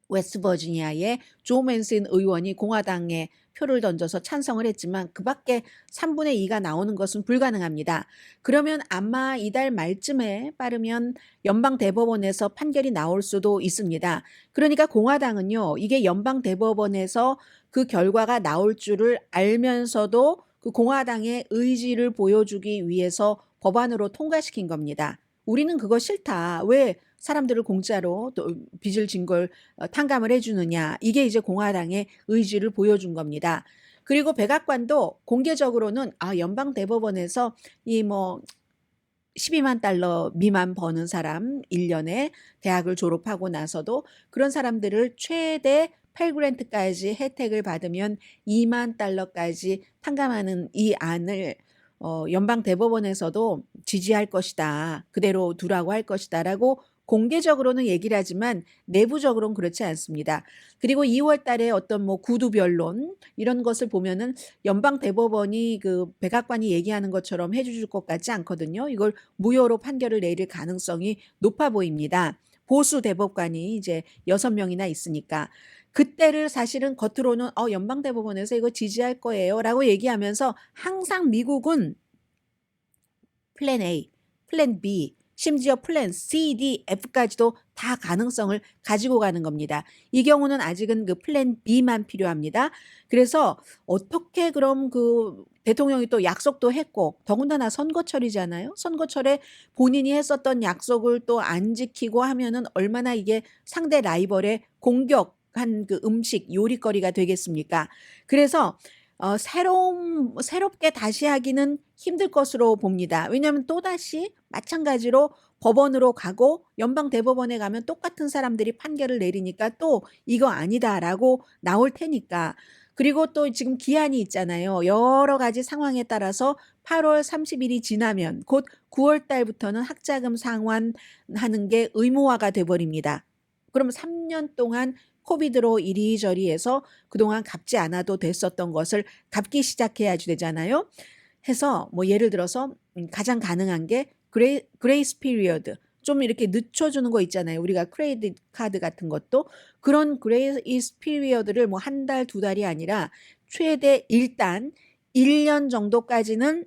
웨스트버지니아의 조 맨슨 의원이 공화당의 표를 던져서 찬성을 했지만 그 밖에 3분의 2가 나오는 것은 불가능합니다. 그러면 아마 이달 말쯤에 빠르면 연방대법원에서 판결이 나올 수도 있습니다. 그러니까 공화당은요, 이게 연방대법원에서 그 결과가 나올 줄을 알면서도 그 공화당의 의지를 보여주기 위해서 법안으로 통과시킨 겁니다. 우리는 그거 싫다. 왜 사람들을 공짜로 또 빚을 진 걸 탕감을 해주느냐. 이게 이제 공화당의 의지를 보여준 겁니다. 그리고 백악관도 공개적으로는 연방대법원에서 이 뭐 12만 달러 미만 버는 사람 1년에 대학을 졸업하고 나서도 그런 사람들을 최대 펠그랜트까지 혜택을 받으면 2만 달러까지 탕감하는 이 안을 연방대법원에서도 지지할 것이다. 그대로 두라고 할 것이다. 라고 공개적으로는 얘기를 하지만 내부적으로는 그렇지 않습니다. 그리고 2월 달에 어떤 뭐 구두 변론 이런 것을 보면은 연방대법원이 그 백악관이 얘기하는 것처럼 해줄 것 같지 않거든요. 이걸 무효로 판결을 내릴 가능성이 높아 보입니다. 보수 대법관이 이제 6명이나 있으니까. 그때를 사실은 겉으로는 연방대법원에서 이거 지지할 거예요 라고 얘기하면서 항상 미국은 플랜 A, 플랜 B, 심지어 플랜 C, D, F까지도 다 가능성을 가지고 가는 겁니다. 이 경우는 아직은 그 플랜 B만 필요합니다. 그래서 어떻게 그럼 그 대통령이 또 약속도 했고 더군다나 선거철이잖아요. 선거철에 본인이 했었던 약속을 또 안 지키고 하면은 얼마나 이게 상대 라이벌의 공격한 그 음식 요리거리가 되겠습니까? 그래서 새롭게 다시 하기는 힘들 것으로 봅니다. 왜냐하면 또다시 마찬가지로 법원으로 가고 연방대법원에 가면 똑같은 사람들이 판결을 내리니까 또 이거 아니다라고 나올 테니까. 그리고 또 지금 기한이 있잖아요. 여러 가지 상황에 따라서 8월 30일이 지나면 곧 9월 달부터는 학자금 상환하는 게 의무화가 돼버립니다. 그럼 3년 동안 코비드로 이리저리 해서 그동안 갚지 않아도 됐었던 것을 갚기 시작해야지 되잖아요. 해서 뭐 예를 들어서 가장 가능한 게 그레이스 피리어드 좀 이렇게 늦춰주는 거 있잖아요. 우리가 크레디트 카드 같은 것도 그런 그레이스 피리어드를 뭐 한 달, 두 달이 아니라 최대 일단 1년 정도까지는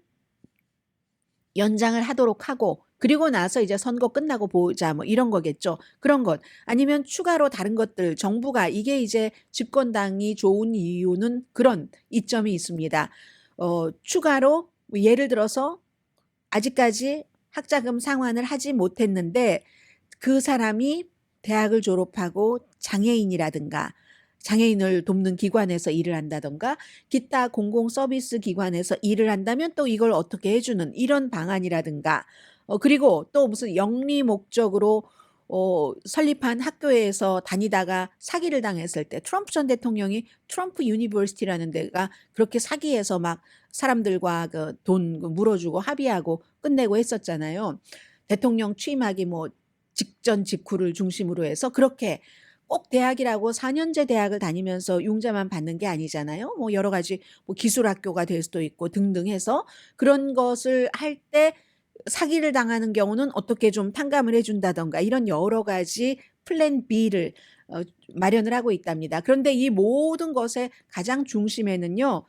연장을 하도록 하고 그리고 나서 이제 선거 끝나고 보자 뭐 이런 거겠죠. 그런 것 아니면 추가로 다른 것들 정부가 이게 이제 집권당이 좋은 이유는 그런 이점이 있습니다. 추가로 예를 들어서 아직까지 학자금 상환을 하지 못했는데 그 사람이 대학을 졸업하고 장애인이라든가 장애인을 돕는 기관에서 일을 한다던가 기타 공공 서비스 기관에서 일을 한다면 또 이걸 어떻게 해주는 이런 방안이라든가 그리고 또 무슨 영리 목적으로 설립한 학교에서 다니다가 사기를 당했을 때 트럼프 전 대통령이 트럼프 유니버시티라는 데가 그렇게 사기해서 막 사람들과 그 돈 물어주고 합의하고 끝내고 했었잖아요. 대통령 취임하기 뭐 직전 직후를 중심으로 해서 그렇게 꼭 대학이라고 4년제 대학을 다니면서 융자만 받는 게 아니잖아요. 뭐 여러 가지 뭐 기술학교가 될 수도 있고 등등 해서 그런 것을 할 때 사기를 당하는 경우는 어떻게 좀 탕감을 해준다던가 이런 여러 가지 플랜 B를 마련을 하고 있답니다. 그런데 이 모든 것의 가장 중심에는요.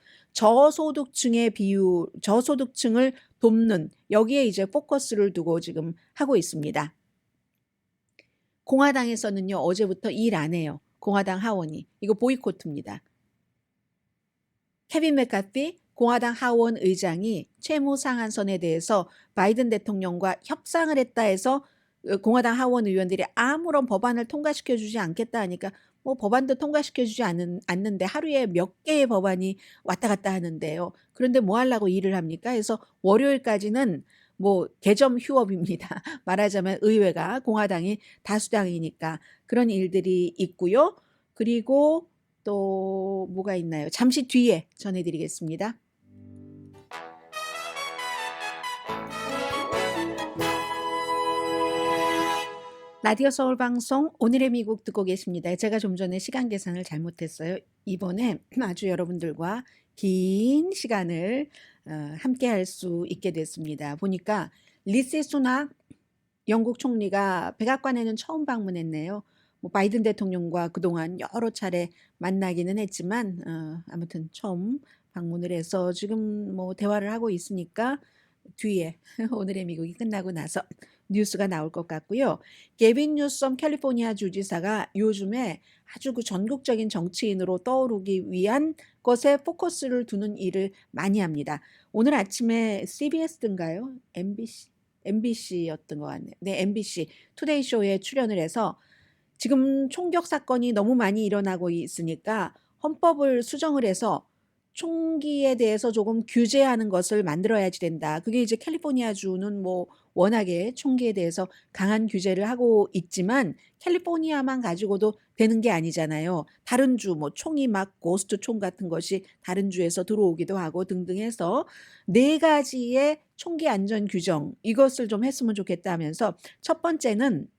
저소득층을 돕는 여기에 이제 포커스를 두고 지금 하고 있습니다. 공화당에서는요. 어제부터 일 안 해요. 공화당 하원이. 이거 보이콧입니다. 케빈 맥카티 공화당 하원 의장이 채무 상한선에 대해서 바이든 대통령과 협상을 했다 해서 공화당 하원 의원들이 아무런 법안을 통과시켜 주지 않겠다 하니까 뭐 법안도 통과시켜 주지 않는데 하루에 몇 개의 법안이 왔다 갔다 하는데요. 그런데 뭐 하려고 일을 합니까? 해서 월요일까지는 뭐 개점 휴업입니다. 말하자면 의회가 공화당이 다수당이니까 그런 일들이 있고요. 그리고 또 뭐가 있나요? 잠시 뒤에 전해드리겠습니다. 라디오 서울 방송 오늘의 미국 듣고 계십니다. 제가 좀 전에 시간 계산을 잘못했어요. 이번에 아주 여러분들과 긴 시간을 함께 할 수 있게 됐습니다. 보니까 리시 수낙 영국 총리가 백악관에는 처음 방문했네요. 뭐 바이든 대통령과 그동안 여러 차례 만나기는 했지만 아무튼 처음 방문을 해서 지금 뭐 대화를 하고 있으니까 뒤에 오늘의 미국이 끝나고 나서 뉴스가 나올 것 같고요. 게빈 뉴섬 캘리포니아 주지사가 요즘에 아주 그 전국적인 정치인으로 떠오르기 위한 것에 포커스를 두는 일을 많이 합니다. 오늘 아침에 CBS인가요? MBC였던 것 같네요. 네, MBC 투데이 쇼에 출연을 해서 지금 총격 사건이 너무 많이 일어나고 있으니까 헌법을 수정을 해서 총기에 대해서 조금 규제하는 것을 만들어야지 된다. 그게 이제 캘리포니아주는 뭐 워낙에 총기에 대해서 강한 규제를 하고 있지만 캘리포니아만 가지고도 되는 게 아니잖아요. 다른 주 뭐 총이 막 고스트 총 같은 것이 다른 주에서 들어오기도 하고 등등 해서 네 가지의 총기 안전 규정 이것을 좀 했으면 좋겠다 하면서 첫 번째는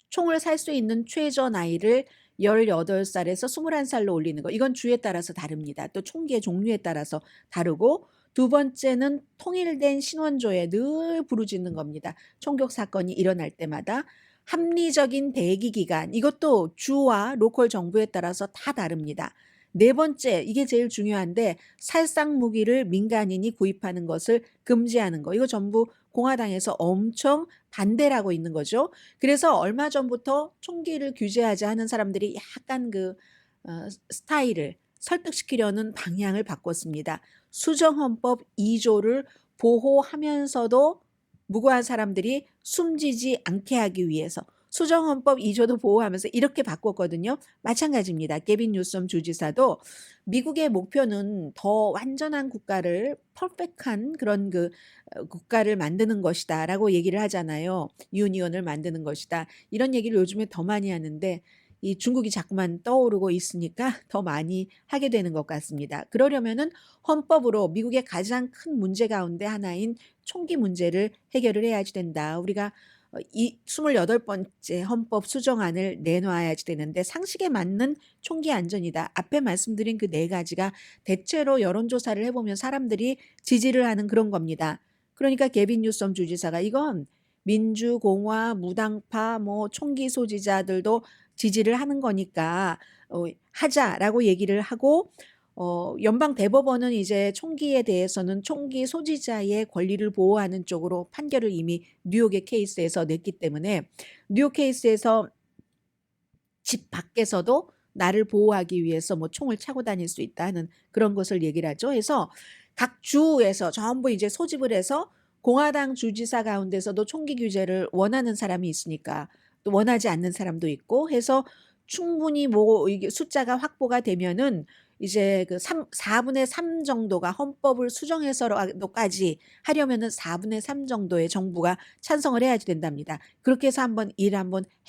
총을 살 수 있는 최저 나이를 18살에서 21살로 올리는 거. 이건 주에 따라서 다릅니다. 또 총기의 종류에 따라서 다르고 두 번째는 통일된 신원조에 늘 부르짖는 겁니다. 총격 사건이 일어날 때마다 합리적인 대기 기간. 이것도 주와 로컬 정부에 따라서 다 다릅니다. 네 번째, 이게 제일 중요한데 살상 무기를 민간인이 구입하는 것을 금지하는 거. 이거 전부 공화당에서 엄청 반대를 하고 있는 거죠. 그래서 얼마 전부터 총기를 규제하자 하는 사람들이 약간 그 스타일을 설득시키려는 방향을 바꿨습니다. 수정헌법 2조를 보호하면서도 무고한 사람들이 숨지지 않게 하기 위해서 수정헌법 2조도 보호하면서 이렇게 바꿨거든요. 마찬가지입니다. 게빈 뉴섬 주지사도 미국의 목표는 더 완전한 국가를 퍼펙트한 그런 그 국가를 만드는 것이다라고 얘기를 하잖아요. 유니언을 만드는 것이다. 이런 얘기를 요즘에 더 많이 하는데 이 중국이 자꾸만 떠오르고 있으니까 더 많이 하게 되는 것 같습니다. 그러려면은 헌법으로 미국의 가장 큰 문제 가운데 하나인 총기 문제를 해결을 해야지 된다. 우리가 이 28번째 헌법 수정안을 내놔야지 되는데 상식에 맞는 총기 안전이다. 앞에 말씀드린 그 네 가지가 대체로 여론조사를 해보면 사람들이 지지를 하는 그런 겁니다. 그러니까 게빈 뉴섬 주지사가 이건 민주, 공화, 무당파, 뭐 총기 소지자들도 지지를 하는 거니까 하자라고 얘기를 하고 연방 대법원은 이제 총기에 대해서는 총기 소지자의 권리를 보호하는 쪽으로 판결을 이미 뉴욕의 케이스에서 냈기 때문에 뉴욕 케이스에서 집 밖에서도 나를 보호하기 위해서 뭐 총을 차고 다닐 수 있다 하는 그런 것을 얘기를 하죠. 그래서 각 주에서 전부 이제 소집을 해서 공화당 주지사 가운데서도 총기 규제를 원하는 사람이 있으니까 또 원하지 않는 사람도 있고 해서 충분히 뭐 이게 숫자가 확보가 되면은 이제 그 4분의 3 정도가 헌법을 수정해서까지 하려면은 4분의 3 정도의 정부가 찬성을 해야지 된답니다. 그렇게 해서 한번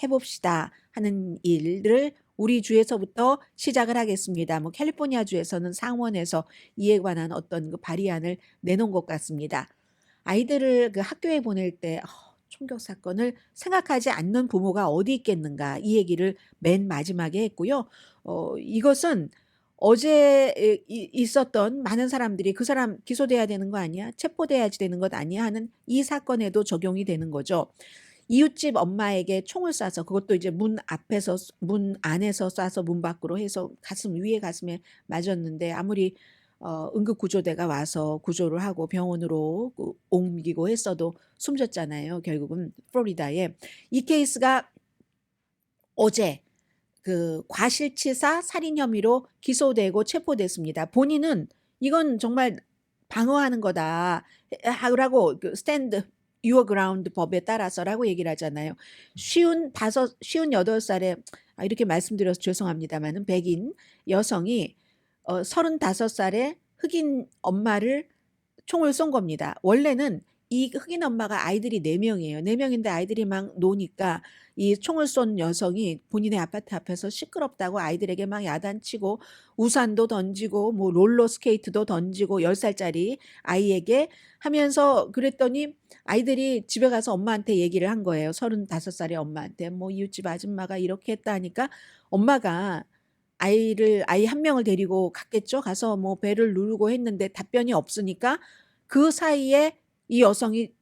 해봅시다 하는 일을 우리 주에서부터 시작을 하겠습니다. 뭐 캘리포니아 주에서는 상원에서 이에 관한 어떤 그 발의안을 내놓은 것 같습니다. 아이들을 그 학교에 보낼 때 총격 사건을 생각하지 않는 부모가 어디 있겠는가 이 얘기를 맨 마지막에 했고요. 이것은 어제 있었던 많은 사람들이 그 사람 기소돼야 되는 거 아니야? 체포돼야지 되는 것 아니야? 하는 이 사건에도 적용이 되는 거죠. 이웃집 엄마에게 총을 쏴서 그것도 이제 문 안에서 쏴서 문 밖으로 해서 위에 가슴에 맞았는데 아무리 응급구조대가 와서 구조를 하고 병원으로 옮기고 했어도 숨졌잖아요. 결국은 플로리다에. 이 케이스가 어제 그 과실치사 살인 혐의로 기소되고 체포됐습니다. 본인은 이건 정말 방어하는 거다 하라고 그 스탠드 유어 그라운드 법에 따라서라고 얘기를 하잖아요. 58살에 이렇게 말씀드려서 죄송합니다만은 백인 여성이 35살에 흑인 엄마를 총을 쏜 겁니다. 원래는 이 흑인 엄마가 아이들이 4명이에요. 4명인데 아이들이 막 노니까 이 총을 쏜 여성이 본인의 아파트 앞에서 시끄럽다고 아이들에게 막 야단치고 우산도 던지고 뭐 롤러스케이트도 던지고 10살짜리 아이에게 하면서 그랬더니 아이들이 집에 가서 엄마한테 얘기를 한 거예요. 35살의 엄마한테 뭐 이웃집 아줌마가 이렇게 했다 하니까 엄마가 아이 한 명을 데리고 갔겠죠. 가서 뭐 배를 누르고 했는데 답변이 없으니까 그 사이에 이 여성이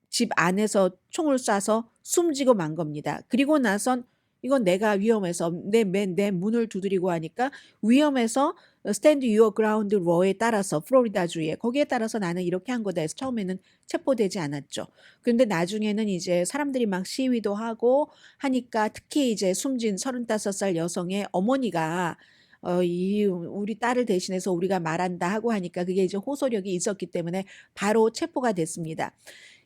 집 안에서 총을 쏴서 숨지고 만 겁니다. 그리고 나선 이건 내가 위험해서 내 문을 두드리고 하니까 위험해서 Stand Your Ground Law에 따라서 플로리다주에 거기에 따라서 나는 이렇게 한 거다 해서 처음에는 체포되지 않았죠. 그런데 나중에는 이제 사람들이 막 시위도 하고 하니까 특히 이제 숨진 35살 여성의 어머니가 우리 딸을 대신해서 우리가 말한다 하고 하니까 그게 이제 호소력이 있었기 때문에 바로 체포가 됐습니다.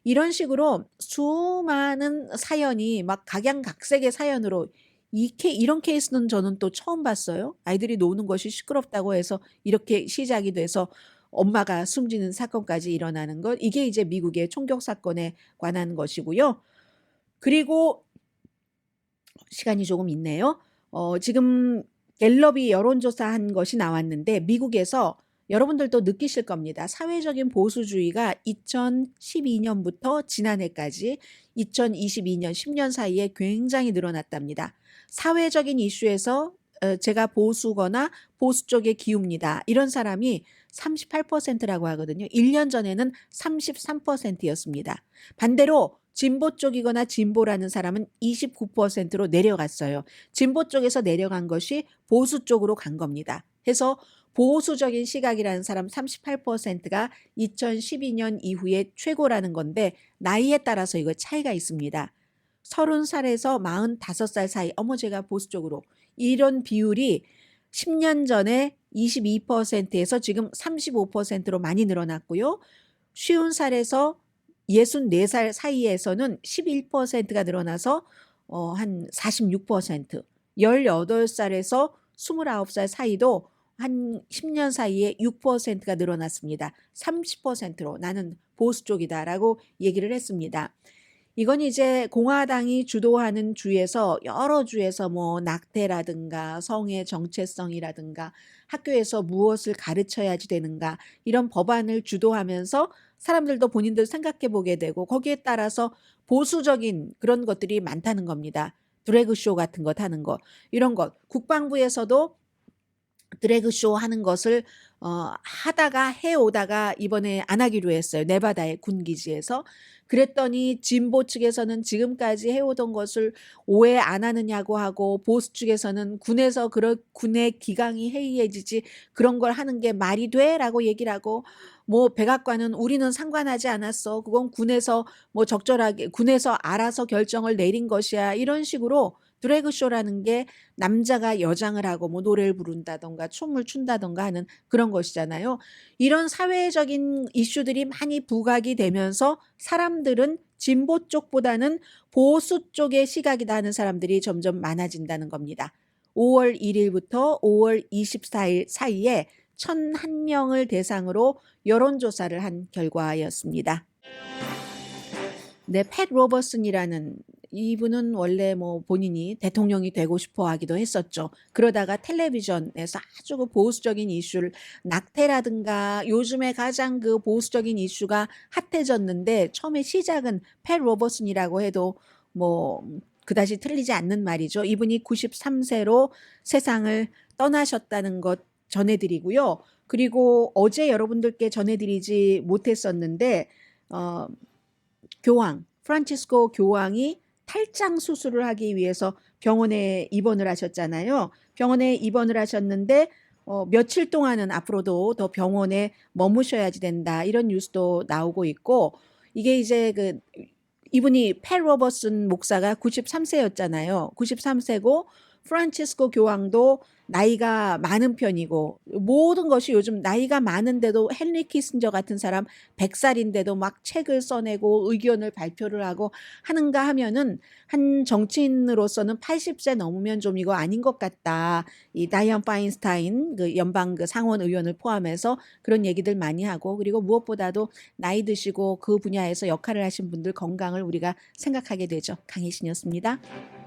이런 식으로 수많은 사연이 막 각양각색의 사연으로 이런 케이스는 저는 또 처음 봤어요. 아이들이 노는 것이 시끄럽다고 해서 이렇게 시작이 돼서 엄마가 숨지는 사건까지 일어나는 것. 이게 이제 미국의 총격 사건에 관한 것이고요. 그리고 시간이 조금 있네요. 지금 갤럽이 여론조사한 것이 나왔는데 미국에서 여러분들도 느끼실 겁니다. 사회적인 보수주의가 2012년부터 지난해까지 2022년 10년 사이에 굉장히 늘어났답니다. 사회적인 이슈에서 제가 보수거나 보수 쪽에 기웁니다. 이런 사람이 38%라고 하거든요. 1년 전에는 33%였습니다. 반대로 진보 쪽이거나 진보라는 사람은 29%로 내려갔어요. 진보 쪽에서 내려간 것이 보수 쪽으로 간 겁니다. 해서 보수적인 시각이라는 사람 38%가 2012년 이후에 최고라는 건데 나이에 따라서 이거 차이가 있습니다. 30살에서 45살 사이, 제가 보수 쪽으로 이런 비율이 10년 전에 22%에서 지금 35%로 많이 늘어났고요. 50살에서 64살 사이에서는 11%가 늘어나서 한 46%, 18살에서 29살 사이도 한 10년 사이에 6%가 늘어났습니다. 30%로 나는 보수 쪽이다라고 얘기를 했습니다. 이건 이제 공화당이 주도하는 주에서 여러 주에서 뭐 낙태라든가 성의 정체성이라든가 학교에서 무엇을 가르쳐야지 되는가 이런 법안을 주도하면서 사람들도 본인들 생각해 보게 되고 거기에 따라서 보수적인 그런 것들이 많다는 겁니다. 드래그쇼 같은 것 하는 거 이런 것 국방부에서도 드래그쇼 하는 것을 하다가 해오다가 이번에 안 하기로 했어요. 네바다의 군기지에서. 그랬더니 진보 측에서는 지금까지 해오던 것을 오해 안 하느냐고 하고 보수 측에서는 군에서 군의 기강이 해이해지지 그런 걸 하는 게 말이 돼? 라고 얘기를 하고 뭐 백악관은 우리는 상관하지 않았어. 그건 군에서 뭐 적절하게 군에서 알아서 결정을 내린 것이야. 이런 식으로 드래그쇼라는 게 남자가 여장을 하고 뭐 노래를 부른다던가 춤을 춘다던가 하는 그런 것이잖아요. 이런 사회적인 이슈들이 많이 부각이 되면서 사람들은 진보 쪽보다는 보수 쪽의 시각이다 하는 사람들이 점점 많아진다는 겁니다. 5월 1일부터 5월 24일 사이에 1,001명을 대상으로 여론조사를 한 결과였습니다. 네, 팻 로버슨이라는 이분은 원래 뭐 본인이 대통령이 되고 싶어 하기도 했었죠. 그러다가 텔레비전에서 아주 그 보수적인 이슈를 낙태라든가 요즘에 가장 그 보수적인 이슈가 핫해졌는데 처음에 시작은 팻 로버슨이라고 해도 뭐 그다지 틀리지 않는 말이죠. 이분이 93세로 세상을 떠나셨다는 것 전해드리고요. 그리고 어제 여러분들께 전해드리지 못했었는데 교황, 프란치스코 교황이 탈장 수술을 하기 위해서 병원에 입원을 하셨잖아요. 병원에 입원을 하셨는데 며칠 동안은 앞으로도 더 병원에 머무셔야지 된다. 이런 뉴스도 나오고 있고 이게 이제 이분이 팻 로버슨 목사가 93세였잖아요. 93세고 프란치스코 교황도 나이가 많은 편이고 모든 것이 요즘 나이가 많은데도 헨리 키신저 같은 사람 100살인데도 막 책을 써내고 의견을 발표를 하고 하는가 하면은 한 정치인으로서는 80세 넘으면 좀 이거 아닌 것 같다. 이 다이언 파인스타인 그 연방 그 상원 의원을 포함해서 그런 얘기들 많이 하고 그리고 무엇보다도 나이 드시고 그 분야에서 역할을 하신 분들 건강을 우리가 생각하게 되죠. 강희신이었습니다.